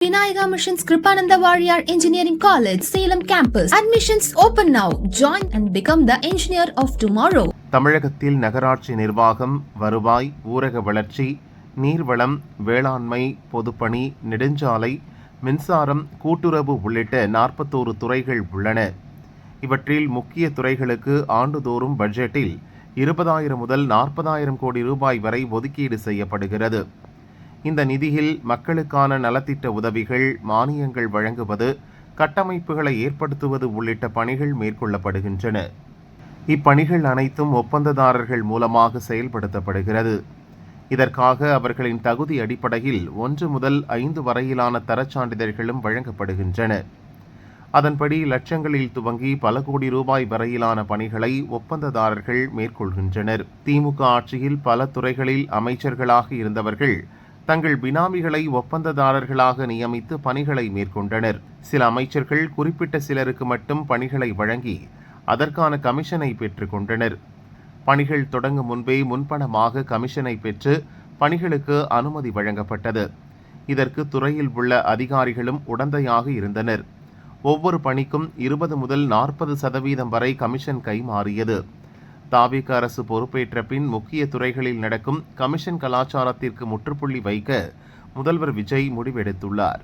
Vinayaka Missions Kripananda Warrior Engineering College, Salem Campus. Admissions open now. Join and become the engineer of tomorrow. தமிழகத்தில் நகராட்சி நிர்வாகம், வருவாய், ஊரக வளர்ச்சி, நீர்வளம், வேளாண்மை, பொதுப்பணி, நெடுஞ்சாலை, மின்சாரம், கூட்டுறவு உள்ளிட்ட 41 துறைகள் உள்ளன. இவற்றில் முக்கிய துறைகளுக்கு ஆண்டுதோறும் பட்ஜெட்டில் 20,000 முதல் 40,000 கோடி ரூபாய் வரை ஒதுக்கீடு செய்யப்படுகிறது. இந்த நிதியில் மக்களுக்கான நலத்திட்ட உதவிகள், மானியங்கள் வழங்குவது, கட்டமைப்புகளை ஏற்படுத்துவது உள்ளிட்ட பணிகள் மேற்கொள்ளப்படுகின்றன. இப்பணிகள் அனைத்தும் ஒப்பந்ததாரர்கள் மூலமாக செயல்படுத்தப்படுகிறது. இதற்காக அவர்களின் தகுதி அடிப்படையில் 1 முதல் 5 வரையிலான தரச்சான்றிதழ்களும் வழங்கப்படுகின்றன. அதன்படி லட்சங்களில் துவங்கி பல கோடி ரூபாய் வரையிலான பணிகளை ஒப்பந்ததாரர்கள் மேற்கொள்கின்றனர். திமுக ஆட்சியில் பல துறைகளில் அமைச்சர்களாக இருந்தவர்கள் தங்கள் பினாமிகளை ஒப்பந்ததாரர்களாக நியமித்து பணிகளை மேற்கொண்டனர். சில அமைச்சர்கள் குறிப்பிட்ட சிலருக்கு மட்டும் பணிகளை வழங்கி அதற்கான கமிஷனை பெற்றுக் கொண்டனர். பணிகள் தொடங்கும் முன்பே முன்பணமாக கமிஷனை பெற்று பணிகளுக்கு அனுமதி வழங்கப்பட்டது. இதற்கு துறையில் உள்ள அதிகாரிகளும் உடந்தையாக இருந்தனர். ஒவ்வொரு பணிக்கும் 20 முதல் 40% வரை கமிஷன் கைமாறியது. தாவேகா அரசு பொறுப்பேற்ற பின் முக்கிய துறைகளில் நடக்கும் கமிஷன் கலாச்சாரத்திற்கு முற்றுப்புள்ளி வைக்க முதல்வர் விஜய் முடிவெடுத்துள்ளார்.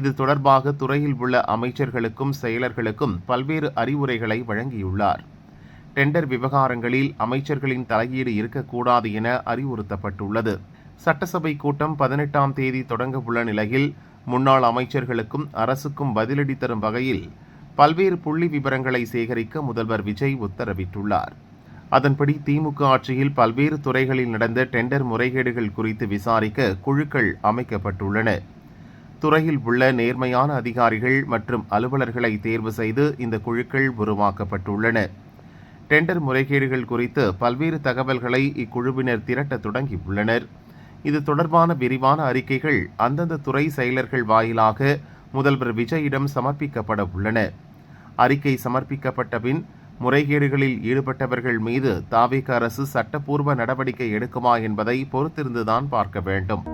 இது தொடர்பாக துறையில் உள்ள அமைச்சர்களுக்கும் செயலர்களுக்கும் பல்வேறு அறிவுரைகளை வழங்கியுள்ளார். டெண்டர் விவகாரங்களில் அமைச்சர்களின் தலையீடு இருக்கக்கூடாது என அறிவுறுத்தப்பட்டுள்ளது. சட்டசபை கூட்டம் 18ஆம் தேதி தொடங்க உள்ள நிலையில் முன்னாள் அமைச்சர்களுக்கும் அரசுக்கும் பதிலடி தரும் வகையில் பல்வேறு புள்ளி விவரங்களை சேகரிக்க முதல்வர் விஜய் உத்தரவிட்டுள்ளார். அதன்படி திமுக ஆட்சியில் பல்வேறு துறைகளில் நடந்த டெண்டர் முறைகேடுகள் குறித்து விசாரிக்க குழுக்கள் அமைக்கப்பட்டுள்ளன. துறையில் உள்ள நேர்மையான அதிகாரிகள் மற்றும் அலுவலர்களை தேர்வு செய்து இந்த குழுக்கள் உருவாக்கப்பட்டுள்ளன. டெண்டர் முறைகேடுகள் குறித்து பல்வேறு தகவல்களை இக்குழுவினர் திரட்ட தொடங்கியுள்ளனர். இது தொடர்பான விரிவான அறிக்கைகள் அந்தந்த துறை செயலர்கள் வாயிலாக முதல்வர் விஜயிடம் சமர்ப்பிக்கப்பட உள்ளன. அறிக்கை சமர்ப்பிக்கப்பட்ட பின் முறைகேடுகளில் ஈடுபட்டவர்கள் மீது தாவேகா அரசு சட்டப்பூர்வ நடவடிக்கை எடுக்குமா என்பதை பொறுத்திருந்துதான் பார்க்க வேண்டும்.